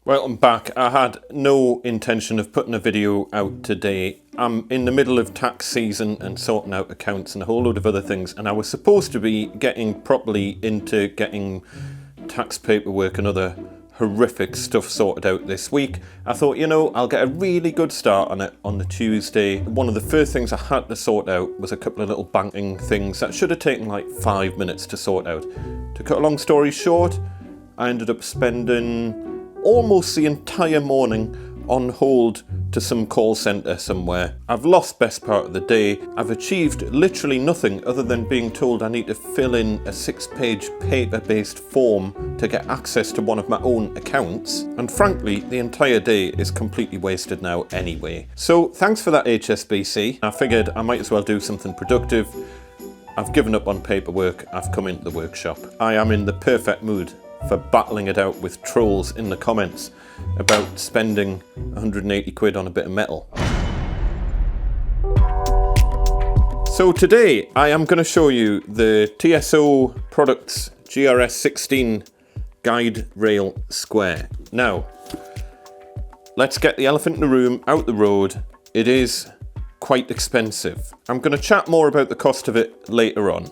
Welcome back. I had no intention of putting a video out today. I'm in the middle of tax season and sorting out accounts and a whole load of other things, and I was supposed to be getting properly into getting tax paperwork and other horrific stuff sorted out this week. I thought, you know, I'll get a really good start on it on the Tuesday. One of the first things I had to sort out was a couple of little banking things that should have taken like 5 minutes to sort out. To cut a long story short, I ended up spending almost the entire morning on hold to some call centre somewhere. I've lost best part of the day. I've achieved literally nothing other than being told I need to fill in a 6-page paper-based form to get access to one of my own accounts. And frankly, the entire day is completely wasted now anyway. So thanks for that, HSBC. I figured I might as well do something productive. I've given up on paperwork. I've come into the workshop. I am in the perfect mood for battling it out with trolls in the comments about spending 180 quid on a bit of metal. So today I am going to show you the TSO Products GRS-16 guide rail square. Now, let's get the elephant in the room out the road. It is quite expensive. I'm going to chat more about the cost of it later on.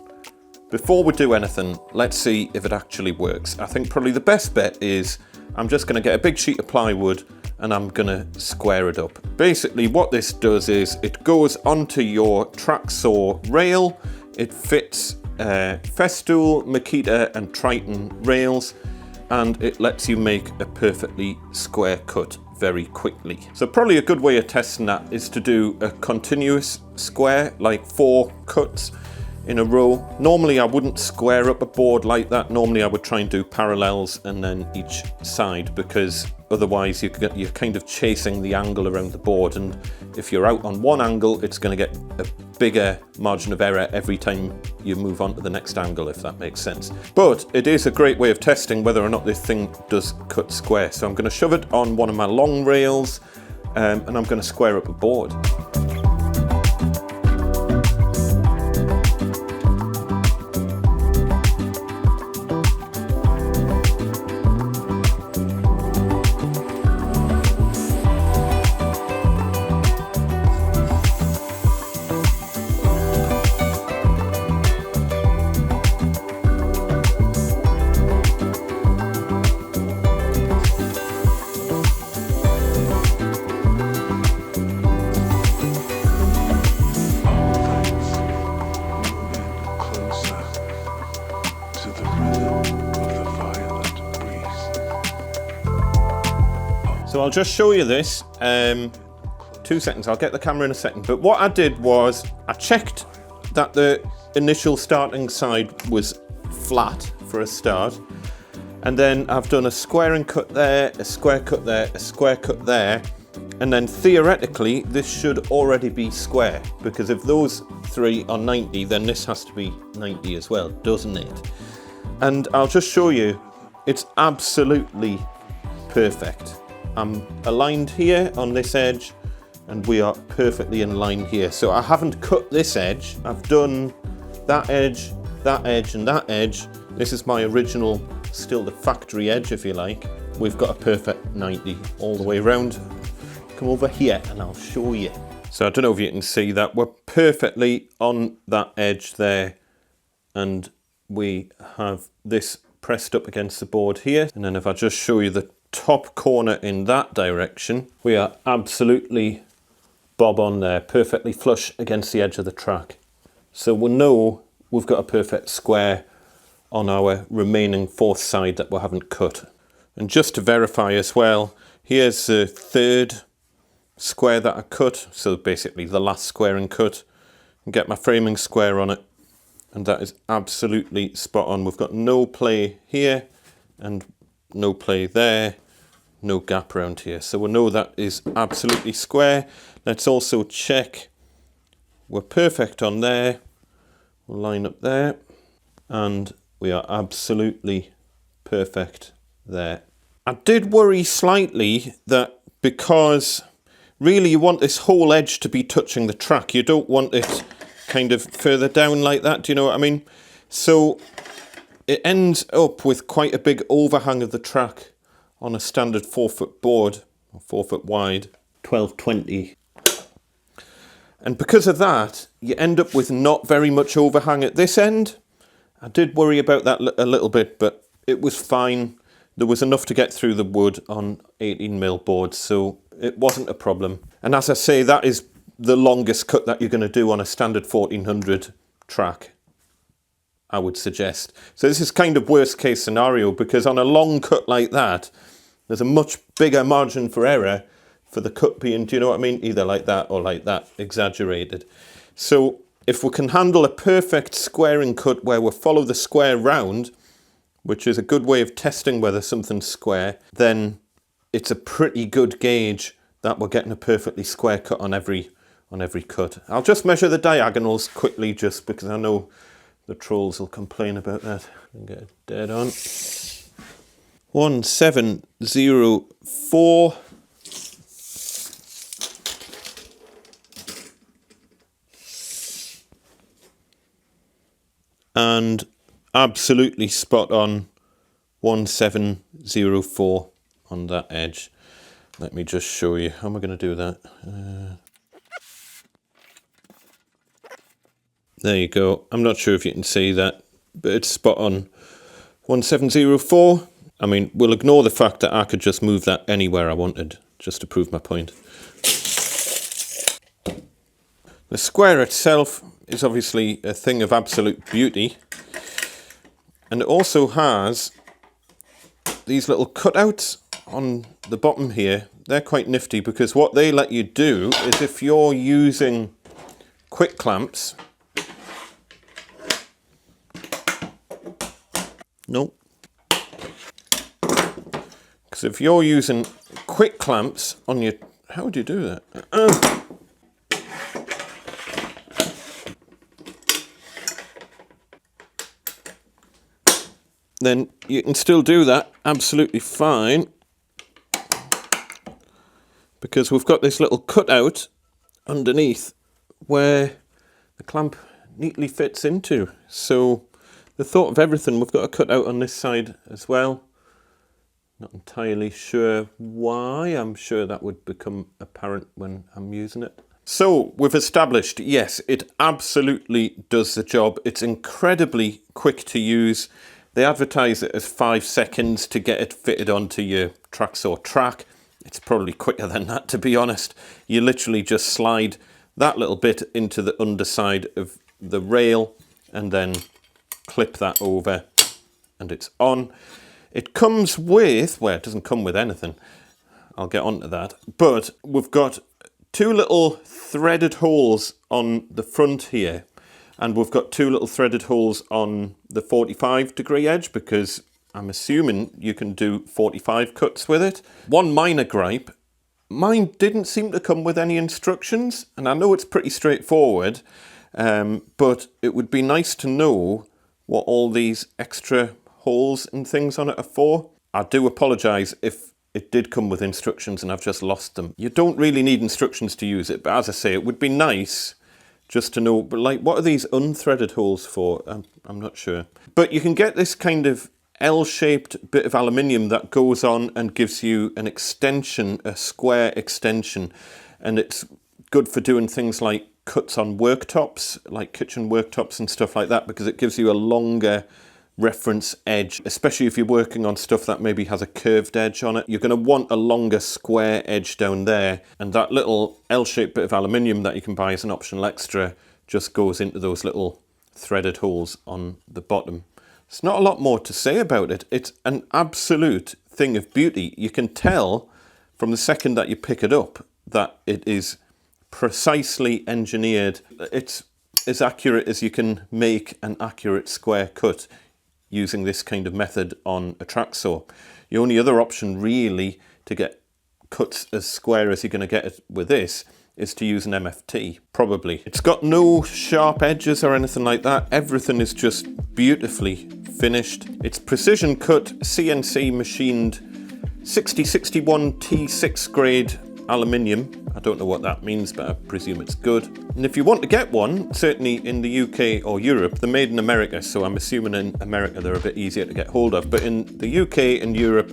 Before we do anything, let's see if it actually works. I think probably the best bet is I'm just going to get a big sheet of plywood and I'm going to square it up. Basically what this does is it goes onto your track saw rail. It fits Festool, Makita and Triton rails, and it lets you make a perfectly square cut very quickly. So probably a good way of testing that is to do a continuous square, like 4 cuts in a row. Normally I wouldn't square up a board like that. Normally I would try and do parallels and then each side, because otherwise you're kind of chasing the angle around the board, and if you're out on one angle it's going to get a bigger margin of error every time you move on to the next angle, if that makes sense. But it is a great way of testing whether or not this thing does cut square. So I'm going to shove it on one of my long rails and I'm going to square up a board. So I'll just show you this, 2 seconds, I'll get the camera in a second. But what I did was I checked that the initial starting side was flat for a start. And then I've done a square and cut there, a square cut there, a square cut there. And then theoretically, this should already be square, because if those 3 are 90, then this has to be 90 as well, doesn't it? And I'll just show you, it's absolutely perfect. I'm aligned here on this edge and we are perfectly in line here. So I haven't cut this edge. I've done that edge and that edge. This is my original, still the factory edge if you like. We've got a perfect 90 all the way around. Come over here and I'll show you. So I don't know if you can see that. We're perfectly on that edge there, and we have this pressed up against the board here. And then if I just show you the top corner in that direction, we are absolutely bob on there, perfectly flush against the edge of the track. So we'll know we've got a perfect square on our remaining 4th side that we haven't cut. And just to verify as well, here's the 3rd square that I cut, so basically the last square and cut, and get my framing square on it, and that is absolutely spot on. We've got no play here and no play there, no gap around here. So we'll know that is absolutely square. Let's also check we're perfect on there. We'll line up there and we are absolutely perfect there. I did worry slightly that because really you want this whole edge to be touching the track. You don't want it kind of further down like that. Do you know what I mean? So it ends up with quite a big overhang of the track on a standard 4-foot board, or 4-foot wide, 1220. And because of that, you end up with not very much overhang at this end. I did worry about that a little bit, but it was fine. There was enough to get through the wood on 18mm boards, so it wasn't a problem. And as I say, that is the longest cut that you're going to do on a standard 1400 track, I would suggest. So this is kind of worst case scenario, because on a long cut like that, there's a much bigger margin for error for the cut being, do you know what I mean? Either like that or like that, exaggerated. So if we can handle a perfect squaring cut where we follow the square round, which is a good way of testing whether something's square, then it's a pretty good gauge that we're getting a perfectly square cut on every cut. I'll just measure the diagonals quickly, just because I know the trolls will complain about that. And get it dead on. 1704. And absolutely spot on 1704 on that edge. Let me just show you. How am I going to do that? There you go. I'm not sure if you can see that, but it's spot on 1704. I mean, we'll ignore the fact that I could just move that anywhere I wanted, just to prove my point. The square itself is obviously a thing of absolute beauty. And it also has these little cutouts on the bottom here. They're quite nifty, because what they let you do is, if you're using quick clamps, nope. Because if you're using quick clamps on your, how would you do that? Then you can still do that absolutely fine, because we've got this little cutout underneath where the clamp neatly fits into. So the thought of everything, we've got a cutout on this side as well. Not entirely sure why. I'm sure that would become apparent when I'm using it. So we've established, yes, it absolutely does the job. It's incredibly quick to use. They advertise it as 5 seconds to get it fitted onto your tracksaw track. It's probably quicker than that, to be honest. You literally just slide that little bit into the underside of the rail and then clip that over and it's on. It comes with, well, it doesn't come with anything. I'll get onto that. But we've got 2 little threaded holes on the front here. And we've got 2 little threaded holes on the 45-degree edge, because I'm assuming you can do 45 cuts with it. One minor gripe, mine didn't seem to come with any instructions, and I know it's pretty straightforward, but it would be nice to know what all these extra holes and things on it are for. I do apologise if it did come with instructions and I've just lost them. You don't really need instructions to use it, but as I say, it would be nice just to know, but like, what are these unthreaded holes for? I'm not sure. But you can get this kind of L-shaped bit of aluminium that goes on and gives you an extension, a square extension. And it's good for doing things like cuts on worktops, like kitchen worktops and stuff like that, because it gives you a longer reference edge, especially if you're working on stuff that maybe has a curved edge on it. You're going to want a longer square edge down there, and that little L-shaped bit of aluminium that you can buy as an optional extra just goes into those little threaded holes on the bottom. There's not a lot more to say about it. It's an absolute thing of beauty. You can tell from the second that you pick it up that it is precisely engineered. It's as accurate as you can make an accurate square cut using this kind of method on a track saw. The only other option really to get cuts as square as you're going to get it with this is to use an MFT, probably. It's got no sharp edges or anything like that. Everything is just beautifully finished. It's precision cut, CNC machined 6061 T6 grade aluminium. I don't know what that means, but I presume it's good. And if you want to get one, certainly in the UK or Europe, they're made in America, so I'm assuming in America they're a bit easier to get hold of. But in the UK and Europe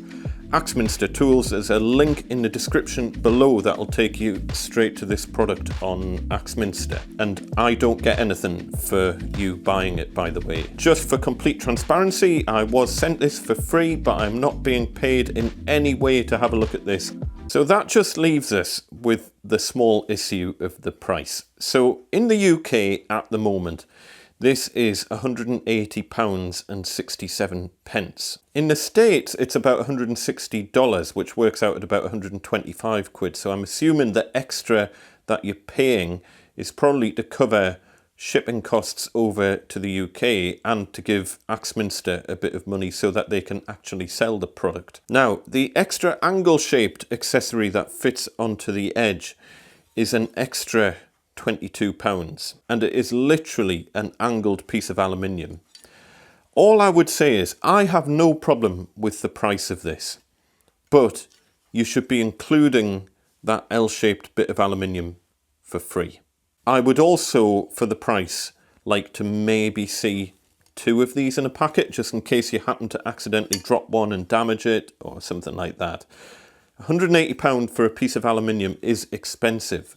Axminster tools. There's a link in the description below that'll take you straight to this product on Axminster. And I don't get anything for you buying it, by the way. Just for complete transparency, I was sent this for free, but I'm not being paid in any way to have a look at this. So that just leaves us with the small issue of the price. So in the UK at the moment, this is £180.67. In the States, it's about $160, which works out at about 125 quid. So I'm assuming the extra that you're paying is probably to cover shipping costs over to the UK and to give Axminster a bit of money so that they can actually sell the product. Now, the extra angle-shaped accessory that fits onto the edge is an extra £22, and it is literally an angled piece of aluminium. All I would say is I have no problem with the price of this, but you should be including that L-shaped bit of aluminium for free. I would also, for the price, like to maybe see 2 of these in a packet, just in case you happen to accidentally drop one and damage it or something like that. £180 for a piece of aluminium is expensive,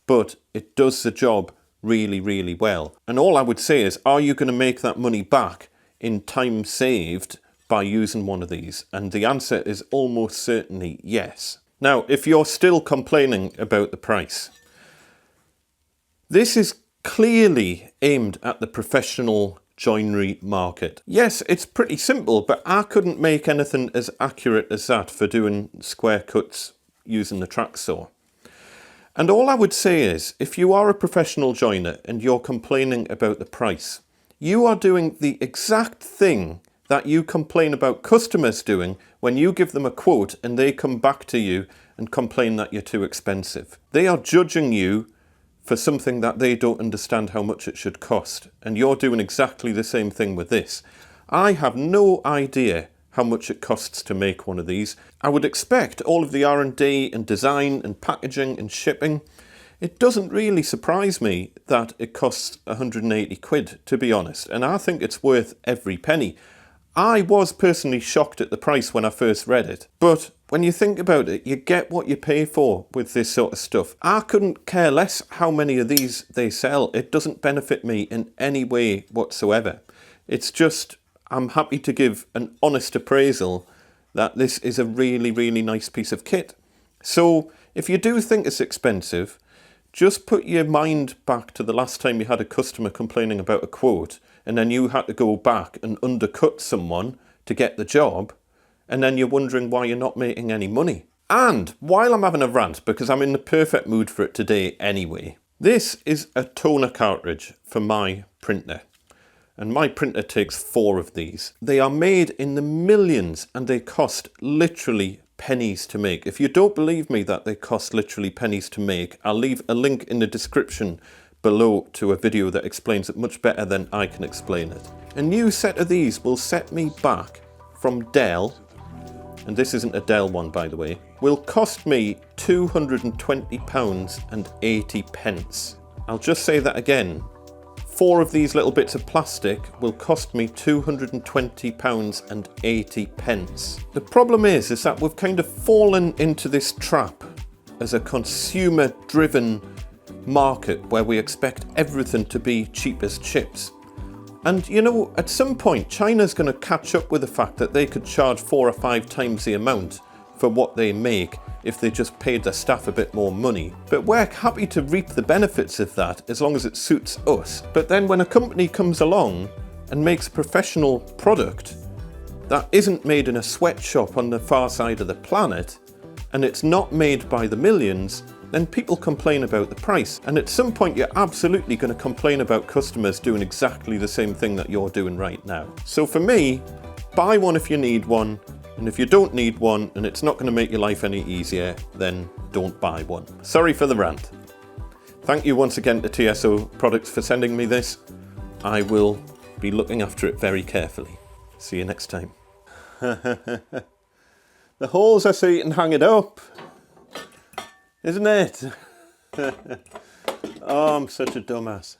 but it does the job really, really well. And all I would say is, are you going to make that money back in time saved by using one of these? And the answer is almost certainly yes. Now, if you're still complaining about the price, this is clearly aimed at the professional joinery market. Yes, it's pretty simple, but I couldn't make anything as accurate as that for doing square cuts using the track saw. And all I would say is, if you are a professional joiner and you're complaining about the price, you are doing the exact thing that you complain about customers doing when you give them a quote and they come back to you and complain that you're too expensive. They are judging you for something that they don't understand how much it should cost. And you're doing exactly the same thing with this. I have no idea how much it costs to make one of these. I would expect all of the R&D and design and packaging and shipping. It doesn't really surprise me that it costs 180 quid, to be honest, and I think it's worth every penny. I was personally shocked at the price when I first read it, but when you think about it, you get what you pay for with this sort of stuff. I couldn't care less how many of these they sell. It doesn't benefit me in any way whatsoever. It's just, I'm happy to give an honest appraisal that this is a really, really nice piece of kit. So if you do think it's expensive, just put your mind back to the last time you had a customer complaining about a quote and then you had to go back and undercut someone to get the job, and then you're wondering why you're not making any money. And while I'm having a rant, because I'm in the perfect mood for it today anyway, this is a toner cartridge for my printer. And my printer takes 4 of these. They are made in the millions and they cost literally pennies to make. If you don't believe me that they cost literally pennies to make, I'll leave a link in the description below to a video that explains it much better than I can explain it. A new set of these will set me back from Dell, and this isn't a Dell one by the way, will cost me £220.80. I'll just say that again. 4 of these little bits of plastic will cost me £220.80. The problem is that we've kind of fallen into this trap as a consumer-driven market where we expect everything to be cheap as chips. And you know, at some point, China's going to catch up with the fact that they could charge 4 or 5 times the amount for what they make if they just paid their staff a bit more money. But we're happy to reap the benefits of that as long as it suits us. But then when a company comes along and makes a professional product that isn't made in a sweatshop on the far side of the planet, and it's not made by the millions, then people complain about the price. And at some point you're absolutely going to complain about customers doing exactly the same thing that you're doing right now. So for me, buy one if you need one, and if you don't need one and it's not going to make your life any easier, then don't buy one. Sorry for the rant. Thank you once again to TSO Products for sending me this. I will be looking after it very carefully. See you next time. The holes I so you can hang it up, isn't it? Oh, I'm such a dumbass.